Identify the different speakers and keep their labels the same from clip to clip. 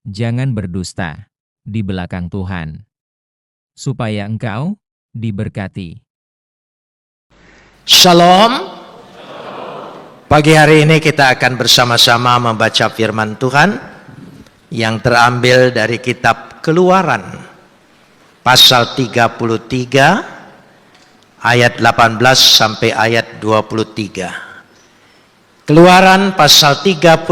Speaker 1: Jangan berdusta di belakang Tuhan, supaya engkau diberkati.
Speaker 2: Shalom. Pagi hari ini kita akan bersama-sama membaca firman Tuhan yang terambil dari kitab Keluaran pasal 33 ayat 18 sampai ayat 23. Keluaran pasal 33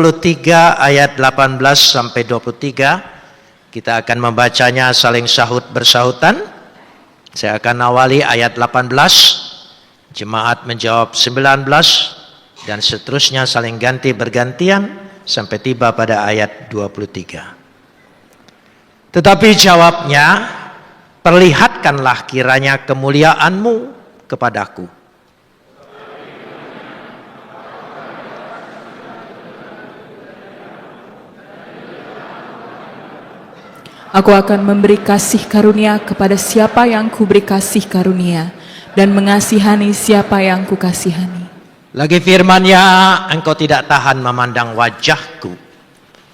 Speaker 2: ayat 18 sampai 23. Kita akan membacanya saling sahut bersahutan. Saya akan awali ayat 18. Jemaat menjawab 19 dan seterusnya saling ganti bergantian sampai tiba pada ayat 23. Tetapi jawabnya, perlihatkanlah kiranya kemuliaanmu kepadaku.
Speaker 3: Aku akan memberi kasih karunia kepada siapa yang kuberi kasih karunia, dan mengasihani siapa yang kukasihani.
Speaker 2: Lagi firman-Nya, engkau tidak tahan memandang wajahku,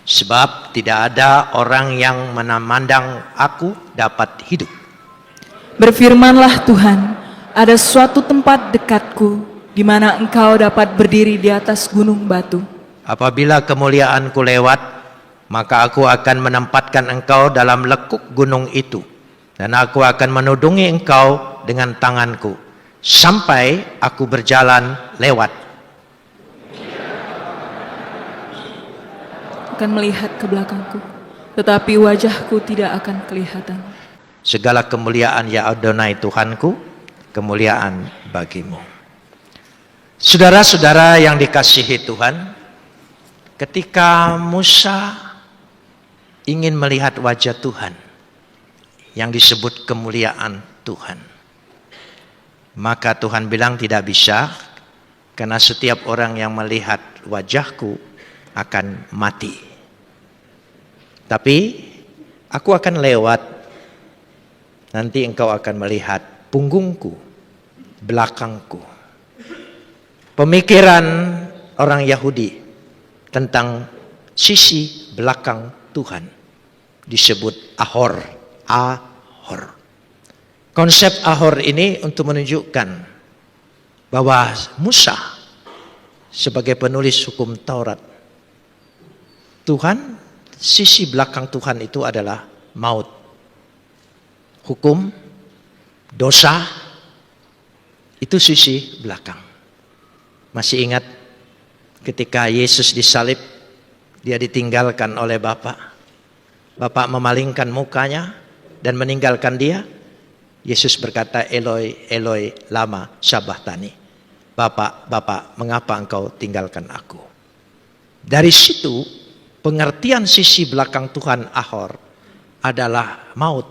Speaker 2: sebab tidak ada orang yang memandang aku dapat hidup.
Speaker 3: Berfirmanlah Tuhan, ada suatu tempat dekatku, di mana engkau dapat berdiri di atas gunung batu.
Speaker 2: Apabila kemuliaanku lewat, maka aku akan menempatkan engkau dalam lekuk gunung itu, dan aku akan menudungi engkau dengan tanganku, sampai aku berjalan lewat.
Speaker 3: Akan melihat ke belakangku, tetapi wajahku tidak akan kelihatan.
Speaker 2: Segala kemuliaan ya Adonai Tuhanku, kemuliaan bagimu. Saudara-saudara yang dikasihi Tuhan, ketika Musa ingin melihat wajah Tuhan yang disebut kemuliaan Tuhan, maka Tuhan bilang tidak bisa, karena setiap orang yang melihat wajahku akan mati. Tapi aku akan lewat, nanti engkau akan melihat punggungku, belakangku. Pemikiran orang Yahudi tentang sisi belakang Tuhan disebut Ahor. Ahor. Konsep Ahor ini untuk menunjukkan bahwa Musa sebagai penulis hukum Taurat, Tuhan, sisi belakang Tuhan itu adalah maut, hukum, dosa, itu sisi belakang. Masih ingat ketika Yesus disalib, dia ditinggalkan oleh Bapa. Bapa memalingkan mukanya dan meninggalkan dia. Yesus berkata, Eloi, Eloi, lama sabachthani. Bapa, mengapa engkau tinggalkan aku? Dari situ, pengertian sisi belakang Tuhan Ahor adalah maut,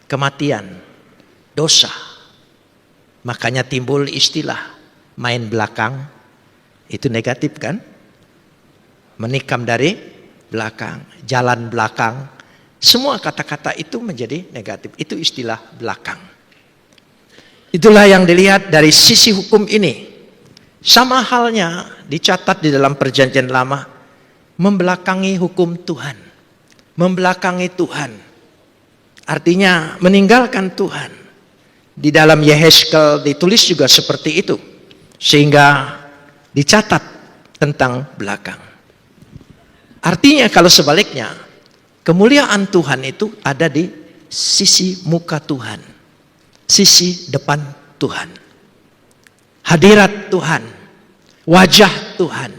Speaker 2: kematian, dosa. Makanya timbul istilah main belakang, itu negatif kan? Menikam dari belakang, jalan belakang, semua kata-kata itu menjadi negatif. Itu istilah belakang. Itulah yang dilihat dari sisi hukum ini. Sama halnya dicatat di dalam perjanjian lama, membelakangi hukum Tuhan, membelakangi Tuhan, artinya meninggalkan Tuhan. Di dalam Yehezkel ditulis juga seperti itu, sehingga dicatat tentang belakang. Artinya kalau sebaliknya, kemuliaan Tuhan itu ada di sisi muka Tuhan, sisi depan Tuhan, hadirat Tuhan, wajah Tuhan.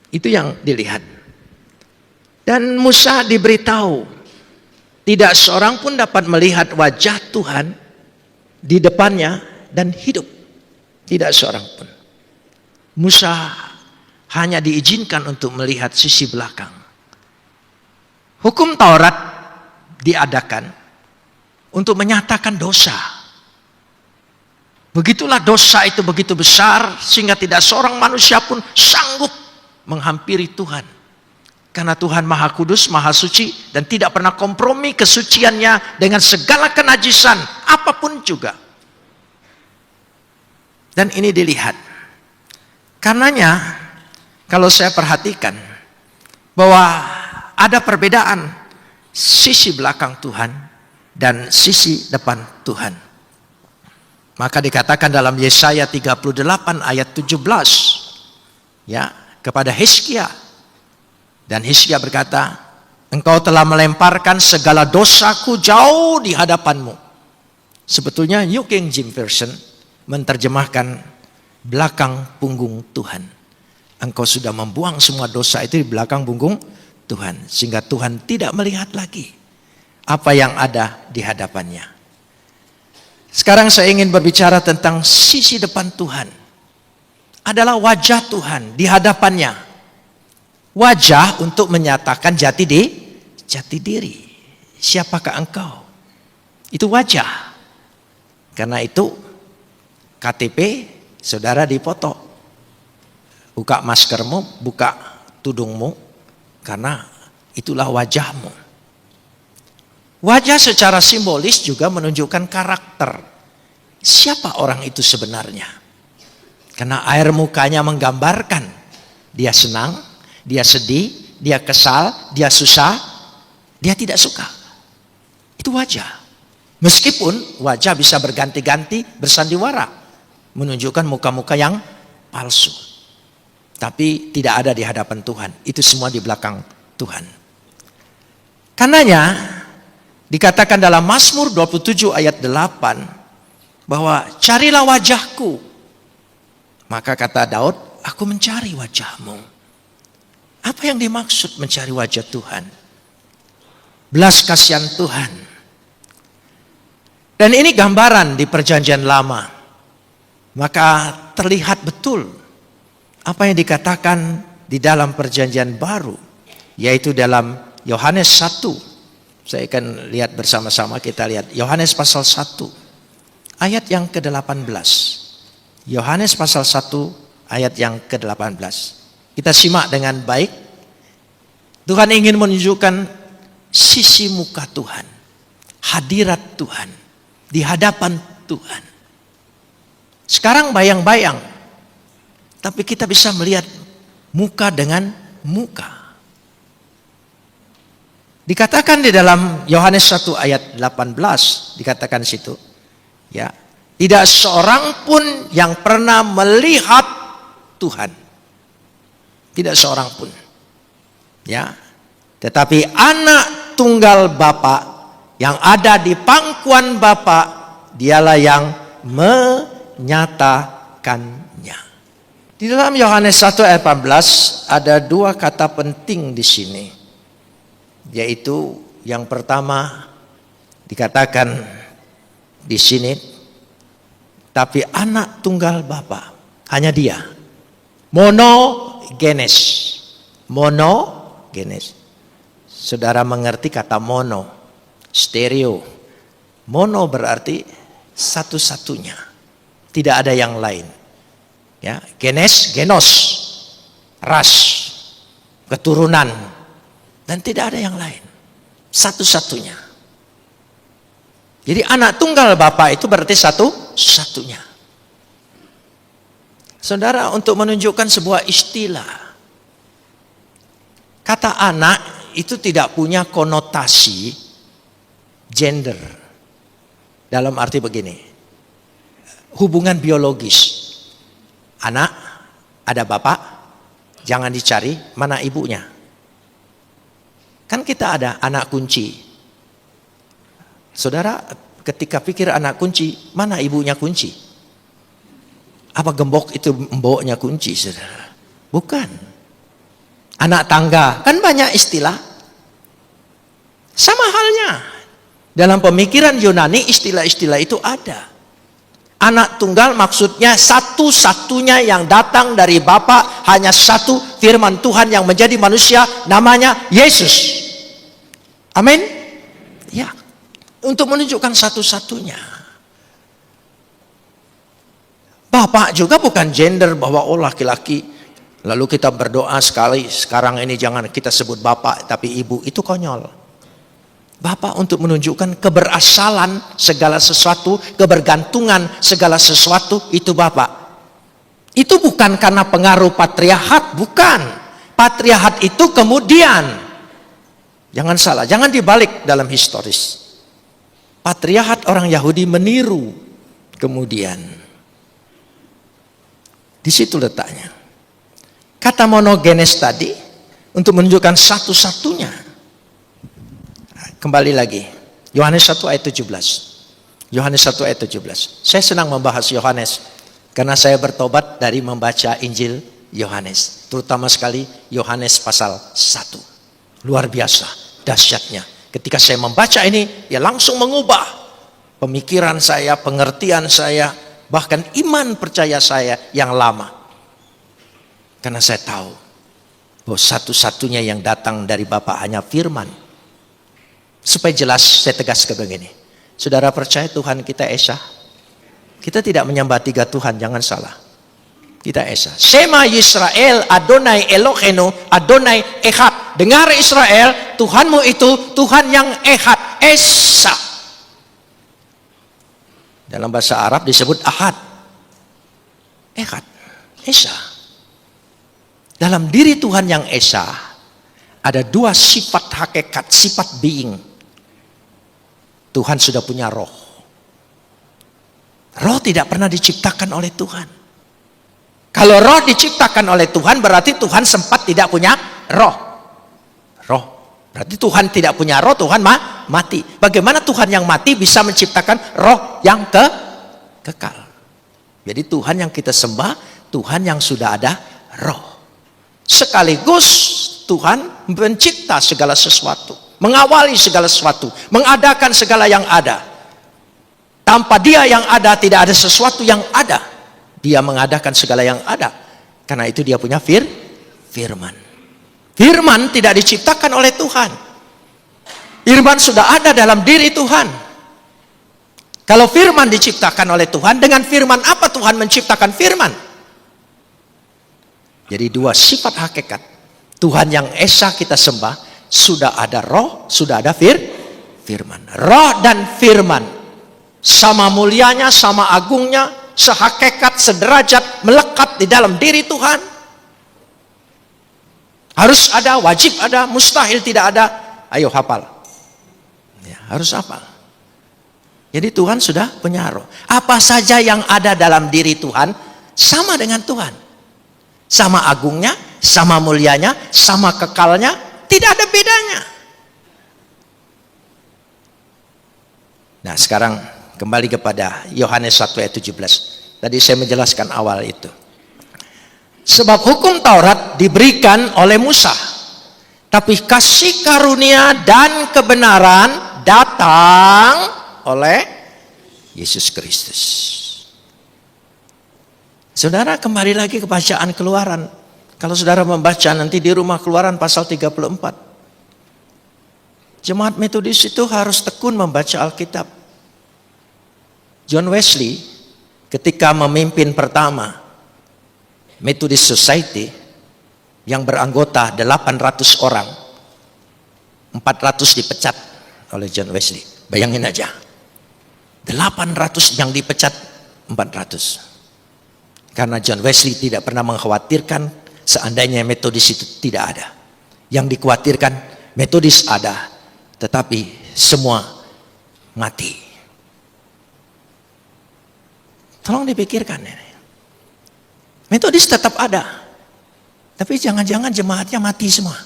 Speaker 2: Itu yang dilihat. Dan Musa diberitahu, tidak seorang pun dapat melihat wajah Tuhan di depannya dan hidup. Tidak seorang pun. Musa hanya diizinkan untuk melihat sisi belakang. Hukum Taurat diadakan untuk menyatakan dosa. Begitulah dosa itu begitu besar sehingga tidak seorang manusia pun sanggup menghampiri Tuhan. Karena Tuhan Maha Kudus, Maha Suci, dan tidak pernah kompromi kesuciannya dengan segala kenajisan apapun juga. Dan ini dilihat. Karenanya kalau saya perhatikan bahwa ada perbedaan sisi belakang Tuhan dan sisi depan Tuhan. Maka dikatakan dalam Yesaya 38 ayat 17 ya, kepada Hizkia, dan Hizkia berkata, engkau telah melemparkan segala dosaku jauh di hadapanmu. Sebetulnya New King James Version menerjemahkan belakang punggung Tuhan. Engkau sudah membuang semua dosa itu di belakang punggung Tuhan, sehingga Tuhan tidak melihat lagi apa yang ada di hadapannya. Sekarang saya ingin berbicara tentang sisi depan Tuhan. Adalah wajah Tuhan di hadapannya. Wajah untuk menyatakan jati diri. Siapakah engkau? Itu wajah. Karena itu KTP saudara dipoto. Buka maskermu, buka tudungmu, karena itulah wajahmu. Wajah secara simbolis juga menunjukkan karakter. Siapa orang itu sebenarnya? Karena air mukanya menggambarkan dia senang, dia sedih, dia kesal, dia susah, dia tidak suka. Itu wajah. Meskipun wajah bisa berganti-ganti, bersandiwara, menunjukkan muka-muka yang palsu. Tapi tidak ada di hadapan Tuhan. Itu semua di belakang Tuhan. Karenanya dikatakan dalam Mazmur 27 ayat 8 bahwa carilah wajahku. Maka kata Daud, aku mencari wajahmu. Apa yang dimaksud mencari wajah Tuhan? Belas kasihan Tuhan. Dan ini gambaran di perjanjian lama. Maka terlihat betul apa yang dikatakan di dalam perjanjian baru. Yaitu dalam Yohanes 1. Saya akan lihat bersama-sama, kita lihat Yohanes pasal 1 ayat yang ke-18. Yohanes pasal 1 ayat yang ke-18. Kita simak dengan baik. Tuhan ingin menunjukkan sisi muka Tuhan, hadirat Tuhan, di hadapan Tuhan. Sekarang bayang-bayang, tapi kita bisa melihat muka dengan muka. Dikatakan di dalam Yohanes 1 ayat 18, dikatakan situ, ya, tidak seorang pun yang pernah melihat Tuhan. Tidak seorang pun. Ya. Tetapi anak tunggal Bapa yang ada di pangkuan Bapa, dialah yang menyatakannya. Di dalam Yohanes 1 ayat 18 ada dua kata penting di sini. Yaitu yang pertama dikatakan di sini, tapi anak tunggal Bapa, hanya dia. Monogenes. Monogenes. Saudara mengerti kata mono, stereo. Mono berarti satu-satunya. Tidak ada yang lain. Ya, genes, genos. Ras, keturunan. Dan tidak ada yang lain. Satu-satunya. Jadi anak tunggal Bapa itu berarti satu-satunya. Saudara, untuk menunjukkan sebuah istilah. Kata anak itu tidak punya konotasi gender. Dalam arti begini. Hubungan biologis. Anak, ada bapak, jangan dicari mana ibunya. Kan kita ada anak kunci. Saudara, ketika pikir anak kunci, mana ibunya kunci? Apa gembok itu membawanya kunci, saudara? Bukan. Anak tangga, kan banyak istilah. Sama halnya. Dalam pemikiran Yunani, istilah-istilah itu ada. Anak tunggal maksudnya satu-satunya yang datang dari Bapa, hanya satu firman Tuhan yang menjadi manusia, namanya Yesus. Amin. Ya. Untuk menunjukkan satu-satunya. Bapak juga bukan gender bahwa oh laki-laki. Lalu kita berdoa sekali, sekarang ini jangan kita sebut bapak tapi ibu, itu konyol. Bapak untuk menunjukkan keberasalan segala sesuatu, kebergantungan segala sesuatu, itu Bapak. Itu bukan karena pengaruh patriarkat, bukan. Patriarkat itu kemudian. Jangan salah, jangan dibalik dalam historis. Patriarkat orang Yahudi meniru kemudian. Di situ letaknya. Kata monogenes tadi untuk menunjukkan satu-satunya. Kembali lagi. Yohanes 1 ayat 17. Yohanes 1 ayat 17. Saya senang membahas Yohanes karena saya bertobat dari membaca Injil Yohanes. Terutama sekali Yohanes pasal 1. Luar biasa dahsyatnya. Ketika saya membaca ini, ya langsung mengubah pemikiran saya, pengertian saya, bahkan iman percaya saya yang lama. Karena saya tahu bahwa satu-satunya yang datang dari Bapa hanya firman. Supaya jelas saya tegaskan begini. Saudara percaya Tuhan kita Esa? Kita tidak menyembah 3 Tuhan, jangan salah. Kita Esa. Shema Yisrael Adonai Elohenu Adonai Echad. Dengar Israel, Tuhanmu itu Tuhan yang Echad, Esa. Dalam bahasa Arab disebut Ahad. Echad, Esa. Dalam diri Tuhan yang Esa ada 2 sifat hakikat, sifat being. Tuhan sudah punya roh. Roh tidak pernah diciptakan oleh Tuhan. Kalau roh diciptakan oleh Tuhan berarti Tuhan sempat tidak punya roh. Roh. Berarti Tuhan tidak punya roh, Tuhan mati. Bagaimana Tuhan yang mati bisa menciptakan roh yang kekal? Jadi Tuhan yang kita sembah, Tuhan yang sudah ada roh. Sekaligus Tuhan mencipta segala sesuatu, mengawali segala sesuatu, mengadakan segala yang ada. Tanpa Dia yang ada tidak ada sesuatu yang ada. Dia mengadakan segala yang ada. Karena itu Dia punya firman. Firman tidak diciptakan oleh Tuhan. Firman sudah ada dalam diri Tuhan. Kalau firman diciptakan oleh Tuhan, dengan firman apa Tuhan menciptakan firman? Jadi 2 sifat hakikat. Tuhan yang Esa kita sembah, sudah ada roh, sudah ada firman. Roh dan firman sama mulianya, sama agungnya, sehakikat, sederajat, melekat di dalam diri Tuhan. Harus ada, wajib ada, mustahil tidak ada. Ayo hafal. Ya, harus hafal. Jadi Tuhan sudah punya roh. Apa saja yang ada dalam diri Tuhan sama dengan Tuhan. Sama agungnya, sama mulianya, sama kekalnya, tidak ada bedanya. Nah sekarang kembali kepada Yohanes 1 ayat 17. Tadi saya menjelaskan awal itu. Sebab hukum Taurat diberikan oleh Musa, tapi kasih karunia dan kebenaran datang oleh Yesus Kristus. Saudara kembali lagi ke bacaan Keluaran. Kalau saudara membaca nanti di rumah Keluaran pasal 34. Jemaat Metodis itu harus tekun membaca Alkitab. John Wesley ketika memimpin pertama Methodist Society yang beranggota 800 orang, 400 dipecat oleh John Wesley. Bayangin aja, 800 yang dipecat 400. Karena John Wesley tidak pernah mengkhawatirkan seandainya Metodis itu tidak ada. Yang dikhawatirkan Metodis ada, tetapi semua mati. Tolong dipikirkan ini. Metodis tetap ada, tapi jangan-jangan jemaatnya mati semua.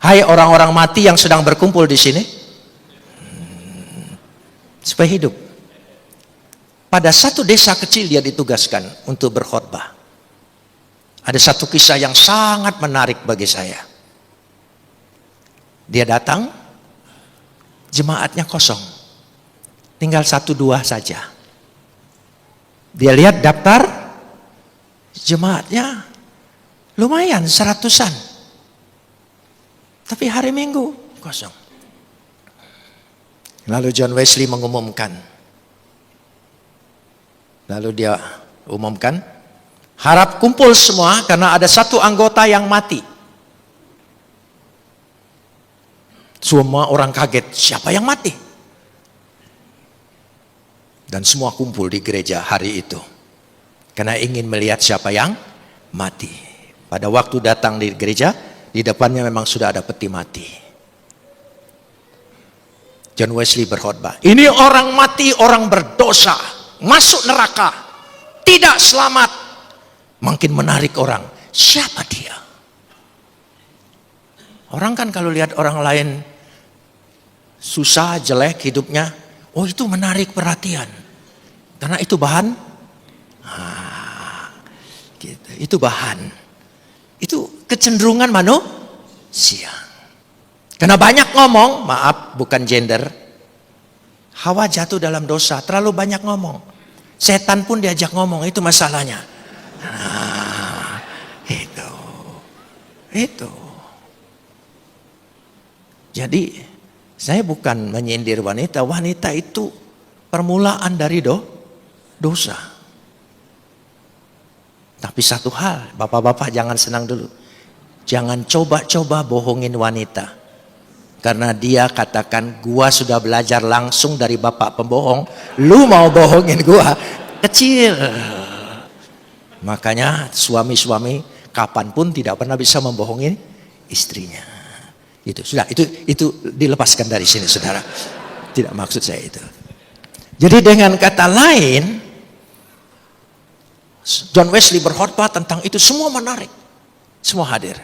Speaker 2: Hai orang-orang mati yang sedang berkumpul di sini, supaya hidup. Pada satu desa kecil dia ditugaskan untuk berkhotbah. Ada satu kisah yang sangat menarik bagi saya. Dia datang, jemaatnya kosong. Tinggal 1-2 saja. Dia lihat daftar, jemaatnya lumayan 100-an. Tapi hari Minggu kosong. Lalu John Wesley mengumumkan. Lalu dia umumkan, harap kumpul semua karena ada satu anggota yang mati. Semua orang kaget, siapa yang mati? Dan semua kumpul di gereja hari itu. Karena ingin melihat siapa yang mati. Pada waktu datang di gereja, Di depannya memang sudah ada peti mati. John Wesley berkhotbah, ini orang mati, orang berdosa, masuk neraka, tidak selamat. Makin menarik orang, siapa dia? Orang kan kalau lihat orang lain susah, jelek hidupnya, oh itu menarik perhatian. Karena itu bahan, gitu. Itu bahan. Itu kecenderungan manusia. Karena banyak ngomong, maaf bukan gender. Hawa jatuh dalam dosa, terlalu banyak ngomong. Setan pun diajak ngomong, itu masalahnya. Itu. Jadi saya bukan menyindir wanita. Wanita itu permulaan dari dosa. Tapi satu hal, bapak-bapak jangan senang dulu. Jangan coba-coba bohongin wanita. Karena dia katakan, gua sudah belajar langsung dari bapak pembohong. Lu mau bohongin gua? Kecil. Makanya suami-suami kapanpun tidak pernah bisa membohongi istrinya. Itu sudah, itu dilepaskan dari sini, saudara. Tidak maksud saya itu. Jadi dengan kata lain, John Wesley berkhotbah tentang itu, semua menarik, semua hadir.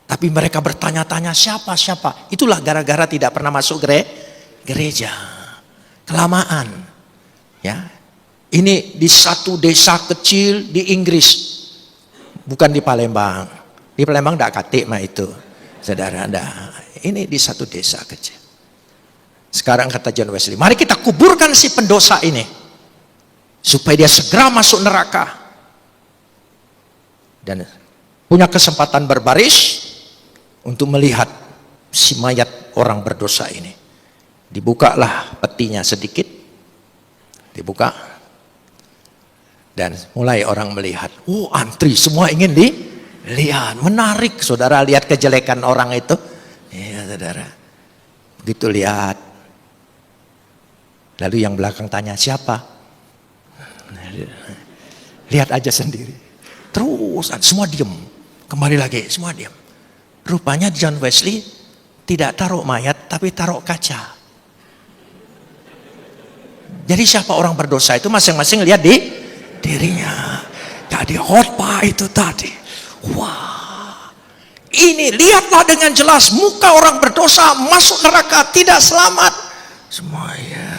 Speaker 2: Tapi mereka bertanya-tanya siapa. Itulah gara-gara tidak pernah masuk gereja, kelamaan. Ya, ini di satu desa kecil di Inggris, bukan di Palembang. Di Palembang tidak katik mah itu. Saudara, ini di satu desa kecil. Sekarang kata John Wesley, mari kita kuburkan si pendosa ini, supaya dia segera masuk neraka. Dan punya kesempatan berbaris untuk melihat si mayat orang berdosa ini. Dibukalah petinya sedikit. Dibuka. Dan mulai orang melihat. Oh, antri, semua ingin lihat, menarik. Saudara lihat kejelekan orang itu, iya saudara. Begitu lihat, lalu yang belakang tanya siapa? Lihat aja sendiri. Terus semua diam, kembali lagi semua diam. Rupanya John Wesley tidak taruh mayat, tapi taruh kaca. Jadi siapa orang berdosa itu masing-masing lihat di dirinya. Jadi khotbah itu tadi. Wah, ini lihatlah dengan jelas muka orang berdosa masuk neraka tidak selamat. Semua ya.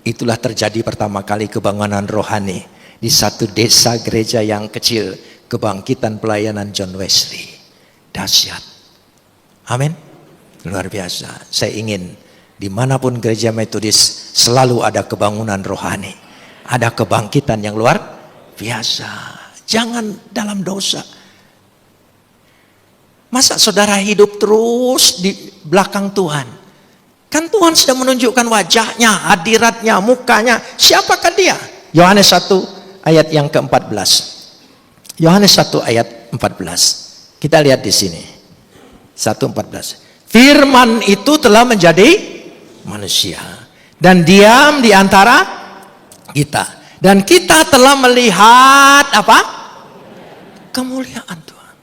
Speaker 2: Itulah terjadi pertama kali kebangunan rohani di satu desa gereja yang kecil, kebangkitan pelayanan John Wesley. Dahsyat. Amin. Luar biasa. Saya ingin dimanapun gereja Metodis selalu ada kebangunan rohani, ada kebangkitan yang luar biasa. Jangan dalam dosa. Masa saudara hidup terus di belakang Tuhan? Kan Tuhan sudah menunjukkan wajahnya, hadiratnya, mukanya. Siapakah dia? Yohanes 1 ayat yang ke-14. Yohanes 1 ayat 14. Kita lihat di sini. 1:14. Firman itu telah menjadi manusia dan diam di antara kita. Dan kita telah melihat apa? Kemuliaan Tuhan.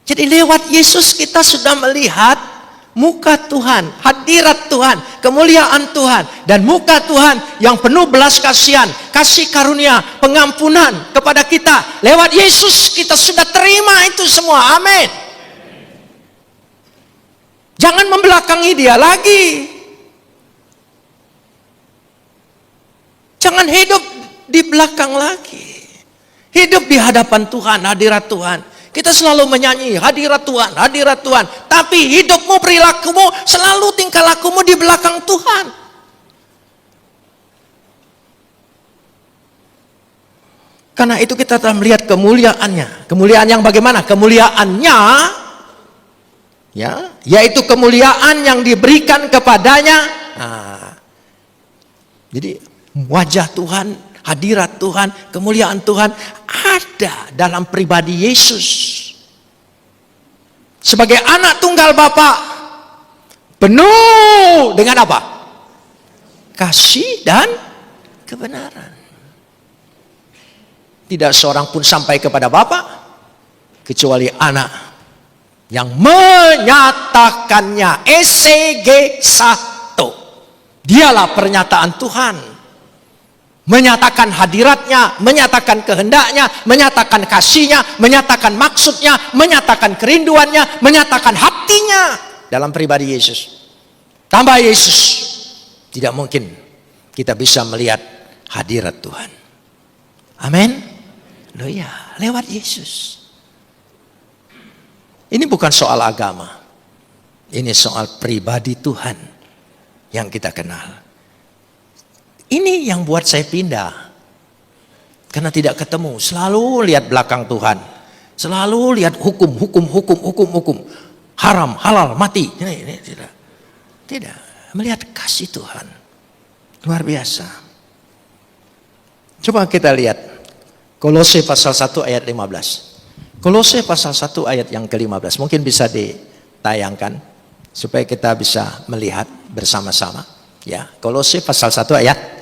Speaker 2: Jadi lewat Yesus kita sudah melihat muka Tuhan, hadirat Tuhan, kemuliaan Tuhan, dan muka Tuhan yang penuh belas kasihan, kasih karunia, pengampunan kepada kita. Lewat Yesus kita sudah terima itu semua. Amin. Jangan membelakangi dia lagi. Jangan hidup di belakang lagi. Hidup di hadapan Tuhan, hadirat Tuhan. Kita selalu menyanyi hadirat Tuhan, hadirat Tuhan. Tapi hidupmu, perilakumu, selalu tingkah lakumu di belakang Tuhan. Karena itu kita telah melihat kemuliaannya. Kemuliaan yang bagaimana? Kemuliaannya, ya, yaitu kemuliaan yang diberikan kepadanya. Nah, jadi wajah Tuhan, hadirat Tuhan, kemuliaan Tuhan ada dalam pribadi Yesus. Sebagai anak tunggal Bapa, penuh dengan apa? Kasih dan kebenaran. Tidak seorang pun sampai kepada Bapa kecuali anak yang menyatakannya. ECG 1. Dialah pernyataan Tuhan. Menyatakan hadiratnya, menyatakan kehendaknya, menyatakan kasihnya, menyatakan maksudnya, menyatakan kerinduannya, menyatakan hatinya dalam pribadi Yesus. Tanpa Yesus, tidak mungkin kita bisa melihat hadirat Tuhan. Amin. Loh ya, lewat Yesus. Ini bukan soal agama. Ini soal pribadi Tuhan yang kita kenal. Ini yang buat saya pindah. Karena tidak ketemu. Selalu lihat belakang Tuhan. Selalu lihat hukum. Haram, halal, mati. Ini tidak. Tidak. Melihat kasih Tuhan. Luar biasa. Coba kita lihat. Kolose pasal 1 ayat 15. Kolose pasal 1 ayat yang ke-15. Mungkin bisa ditayangkan. Supaya kita bisa melihat bersama-sama. Ya, Kolose pasal 1 ayat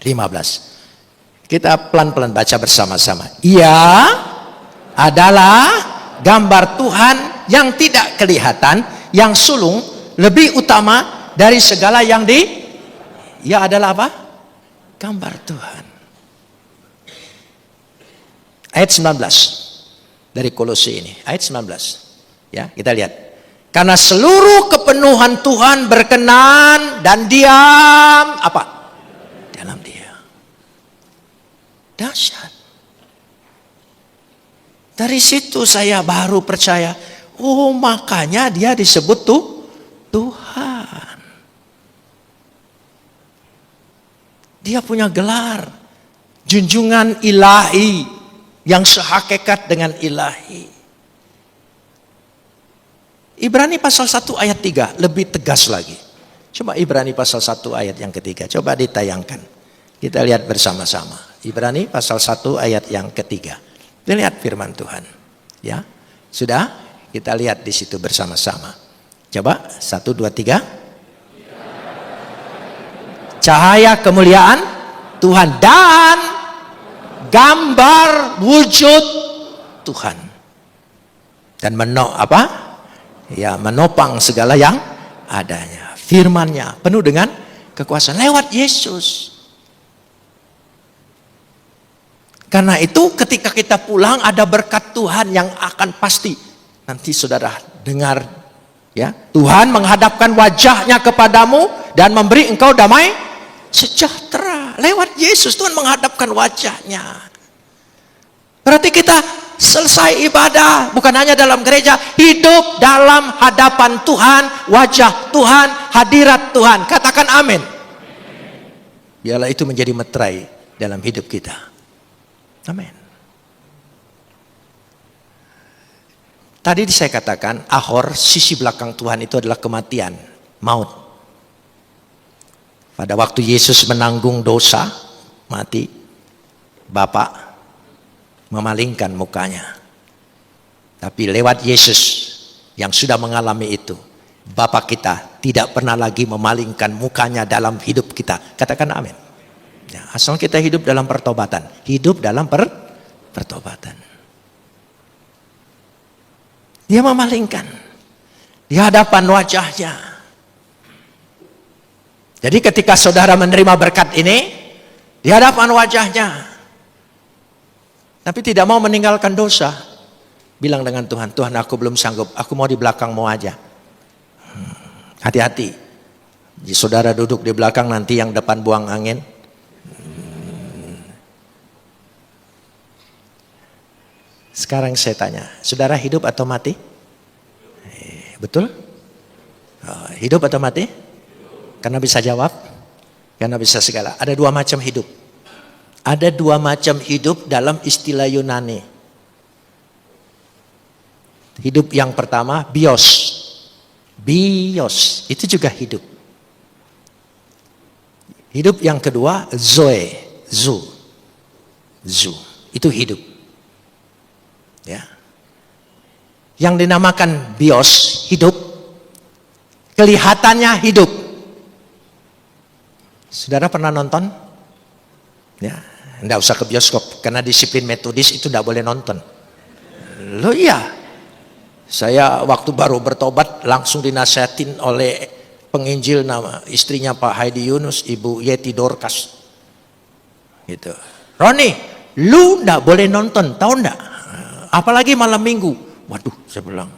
Speaker 2: 15. Kita pelan-pelan baca bersama-sama. Ia adalah gambar Tuhan yang tidak kelihatan, yang sulung, lebih utama dari segala yang Ia adalah apa? Gambar Tuhan. Ayat 19 dari Kolose ini. Ayat 19. Ya, kita lihat. Karena seluruh kepenuhan Tuhan berkenan dan diam apa? Dalam dia. Dahsyat. Dari situ saya baru percaya. Oh, makanya dia disebut Tuhan. Dia punya gelar. Junjungan ilahi. Yang sehakikat dengan ilahi. Ibrani pasal 1 ayat 3 lebih tegas lagi. Coba Ibrani pasal 1 ayat yang ketiga. Coba ditayangkan. Kita lihat bersama-sama. Ibrani pasal 1 ayat yang ketiga. Kita lihat firman Tuhan. Ya, sudah? Kita lihat di situ bersama-sama. Coba 1, 2, 3. Cahaya kemuliaan Tuhan dan gambar wujud Tuhan. Dan menopang segala yang adanya. Firman-Nya penuh dengan kekuasaan lewat Yesus. Karena itu ketika kita pulang ada berkat Tuhan yang akan pasti. Nanti saudara dengar ya, Tuhan menghadapkan wajahnya kepadamu dan memberi engkau damai sejahtera. Lewat Yesus Tuhan menghadapkan wajahnya. Berarti kita selesai ibadah, bukan hanya dalam gereja, hidup dalam hadapan Tuhan, wajah Tuhan, hadirat Tuhan. Katakan amin. Biarlah itu menjadi meterai dalam hidup kita. Amin. Tadi saya katakan, Ahor, sisi belakang Tuhan itu adalah kematian, maut. Pada waktu Yesus menanggung dosa, mati, Bapa memalingkan mukanya. Tapi lewat Yesus yang sudah mengalami itu, Bapa kita tidak pernah lagi memalingkan mukanya dalam hidup kita. Katakan amin. Ya, asal kita hidup dalam pertobatan. Hidup dalam pertobatan. Dia memalingkan di hadapan wajahnya. Jadi ketika saudara menerima berkat ini di hadapan wajahnya, tapi tidak mau meninggalkan dosa, bilang dengan Tuhan, Tuhan aku belum sanggup, aku mau di belakangmu aja. Hati-hati, saudara duduk di belakang nanti yang depan buang angin. Sekarang saya tanya, saudara hidup atau mati? Betul? Hidup atau mati? Karena bisa jawab, karena bisa segala. Ada dua macam hidup. Ada dua macam hidup dalam istilah Yunani. Hidup yang pertama, bios. Bios, itu juga hidup. Hidup yang kedua, zoe. Zu. Itu hidup. Ya. Yang dinamakan bios, hidup. Kelihatannya hidup. Saudara pernah nonton? Ya, enggak usah ke bioskop karena disiplin metodis itu enggak boleh nonton. Loh iya, saya waktu baru bertobat langsung dinasihatin oleh penginjil nama istrinya Pak Haidi Yunus, Ibu Yeti Dorcas. Gitu. Roni, lu ndak boleh nonton, tahu ndak? Apalagi malam minggu. Waduh, saya bilang,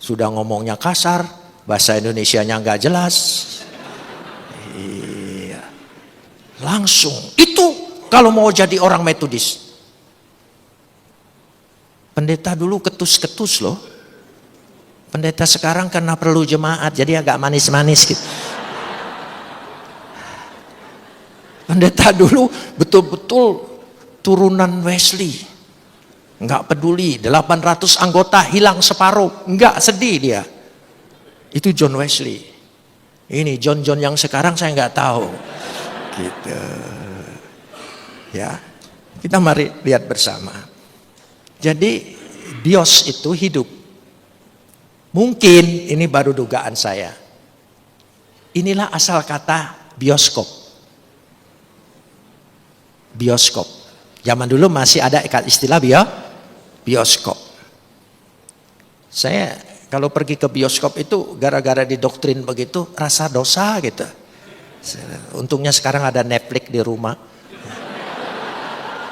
Speaker 2: sudah ngomongnya kasar, bahasa Indonesianya nggak jelas. Iya. Langsung, itu kalau mau jadi orang Metodis. Pendeta dulu ketus-ketus loh. Pendeta sekarang karena perlu jemaat, jadi agak manis-manis gitu. Pendeta dulu betul-betul turunan Wesley. Enggak peduli, 800 anggota hilang separuh. Enggak, sedih dia. Itu John Wesley. Ini John yang sekarang saya enggak tahu. Gitu. Ya, kita mari lihat bersama. Jadi bios itu hidup. Mungkin ini baru dugaan saya. Inilah asal kata bioskop. Bioskop. Zaman dulu masih ada istilah bioskop. Saya kalau pergi ke bioskop itu gara-gara didoktrin begitu rasa dosa gitu. Untungnya sekarang ada Netflix di rumah.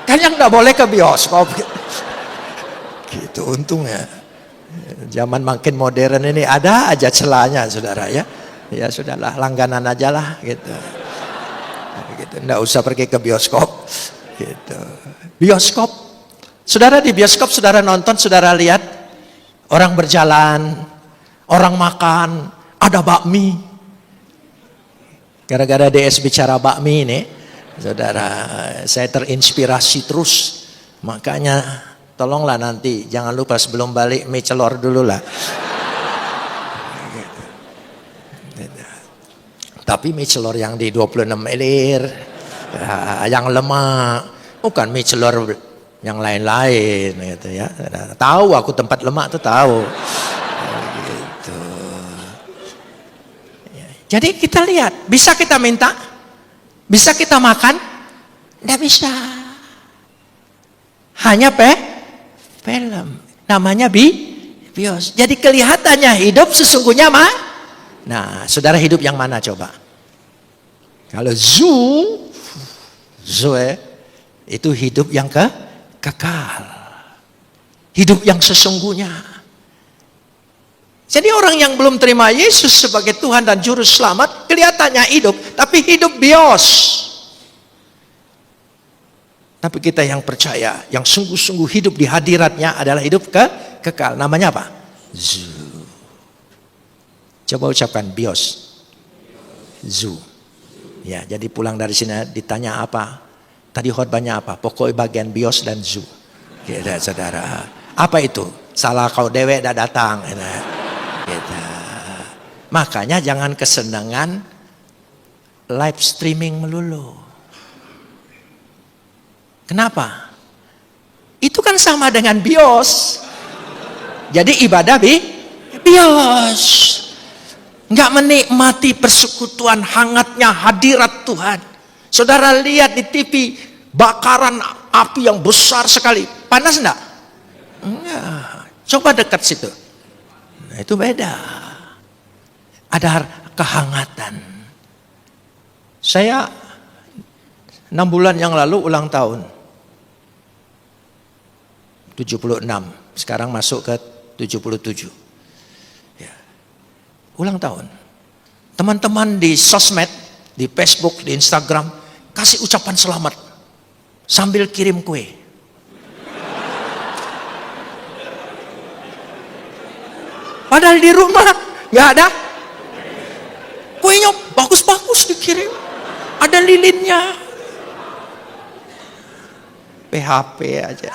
Speaker 2: Kan yang nggak boleh ke bioskop. Gitu untungnya. Zaman makin modern ini ada aja celahnya saudara ya. Ya sudahlah langganan aja lah gitu. Gitu. Nggak usah pergi ke bioskop. Gitu. Bioskop. Saudara di bioskop saudara nonton, saudara lihat orang berjalan, orang makan, ada bakmi. Gara-gara DS bicara bakmi ini, saudara, saya terinspirasi terus. Makanya tolonglah nanti, jangan lupa sebelum balik mie celor dulu lah. Tapi mie celor yang di 26 elir, yang lemak, bukan mie celor yang lain-lain gitu ya. Tahu aku tempat lemak tuh tahu. Gitu. Jadi kita lihat, bisa kita minta? Bisa kita makan? Nggak bisa. Hanya film. Namanya bios. Jadi kelihatannya hidup sesungguhnya Nah, saudara hidup yang mana coba? Kalau Zoe itu hidup yang kekal. Hidup yang sesungguhnya. Jadi orang yang belum terima Yesus sebagai Tuhan dan Juru Selamat, kelihatannya hidup, tapi hidup bios. Tapi kita yang percaya, yang sungguh-sungguh hidup di hadiratnya adalah hidup kekal. Namanya apa? Coba ucapkan bios. Ya, jadi pulang dari sini ditanya apa? Tadi khotbahnya apa? Pokoknya bagian bios dan zoo. Gitu, saudara. Apa itu? Salah kau dewek dah datang. Gitu. Makanya jangan kesenangan live streaming melulu. Kenapa? Itu kan sama dengan bios. Jadi ibadah bios. Nggak menikmati persekutuan hangatnya hadirat Tuhan. Saudara lihat di TV bakaran api yang besar sekali. Panas enggak? Enggak. Coba dekat situ. Nah, itu beda. Ada kehangatan. Saya 6 bulan yang lalu ulang tahun. 76. Sekarang masuk ke 77. Ya. Ulang tahun. Teman-teman di sosmed, di Facebook, di Instagram, kasih ucapan selamat sambil kirim kue. Padahal di rumah nggak ada. Kuenya bagus-bagus dikirim. Ada lilinnya. PHP aja.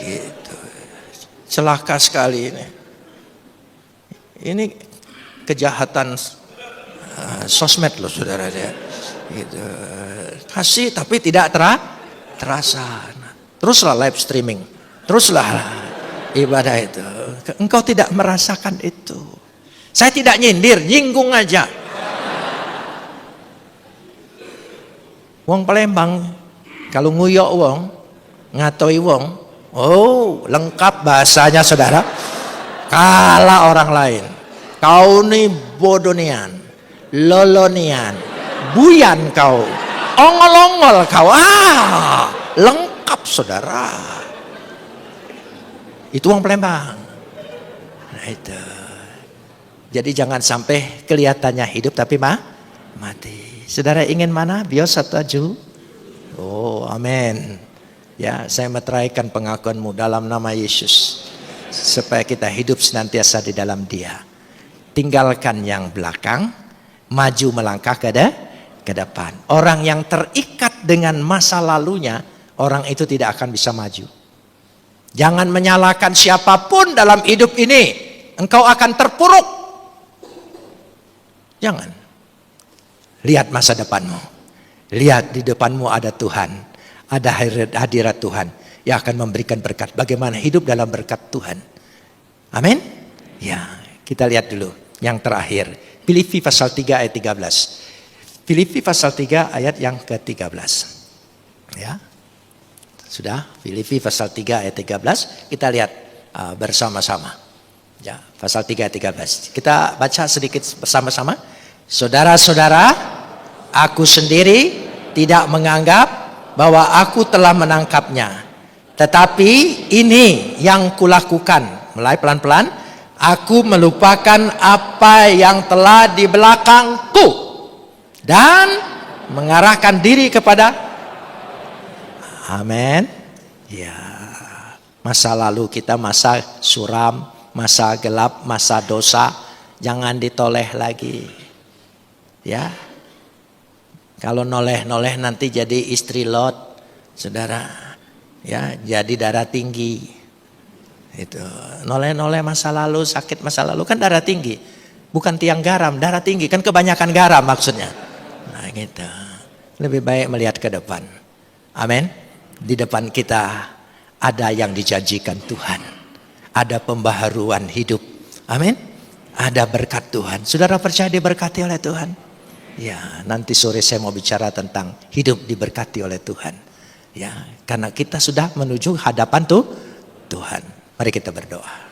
Speaker 2: Gitu. Celaka sekali ini. Ini kejahatan sosmed loh saudara ya. Gitu. Kasih tapi tidak terasa. Teruslah live streaming. Teruslah ibadah itu. Engkau tidak merasakan itu. Saya tidak nyindir, nyinggung aja. Wong Palembang kalau nguyok wong, ngatoi wong, Oh, lengkap bahasanya saudara. Kalah orang lain. Kau nih bodonian, lolonian, buyan kau, ongol-ongol kau. Lengkap saudara. Itu orang Palembang. Nah itu. Jadi jangan sampai kelihatannya hidup tapi mati. Saudara ingin mana? Bios atau aju? Oh, amin. Ya, saya meteraikan pengakuanmu dalam nama Yesus. Supaya kita hidup senantiasa di dalam Dia. Tinggalkan yang belakang, maju melangkah ke depan. Orang yang terikat dengan masa lalunya, orang itu tidak akan bisa maju. Jangan menyalahkan siapapun dalam hidup ini. Engkau akan terpuruk. Jangan. Lihat masa depanmu. Lihat di depanmu ada Tuhan. Ada hadirat Tuhan yang akan memberikan berkat. Bagaimana hidup dalam berkat Tuhan. Amin. Ya, kita lihat dulu yang terakhir. Filipi pasal 3 ayat 13. Filipi pasal 3 ayat yang ke-13. Ya. Sudah, Filipi pasal 3 ayat 13. Kita lihat bersama-sama. Ya, pasal 3 ayat 13. Kita baca sedikit bersama-sama. Saudara-saudara, aku sendiri tidak menganggap bahwa aku telah menangkapnya. Tetapi ini yang kulakukan. Mulai pelan-pelan. Aku melupakan apa yang telah di belakangku. Dan mengarahkan diri kepada. Amin. Ya. Masa lalu kita masa suram, masa gelap, masa dosa. Jangan ditoleh lagi. Ya. Kalau noleh-noleh nanti jadi istri Lot, saudara, ya jadi darah tinggi. Itu noleh-noleh masa lalu, sakit masa lalu kan darah tinggi, bukan tiang garam, darah tinggi kan kebanyakan garam maksudnya. Nah gitu, lebih baik melihat ke depan. Amin. Di depan kita ada yang dijanjikan Tuhan, ada pembaharuan hidup. Amin. Ada berkat Tuhan. Saudara percaya diberkati oleh Tuhan? Ya, nanti sore saya mau bicara tentang hidup diberkati oleh Tuhan. Ya, karena kita sudah menuju hadapan Tuhan. Mari kita berdoa.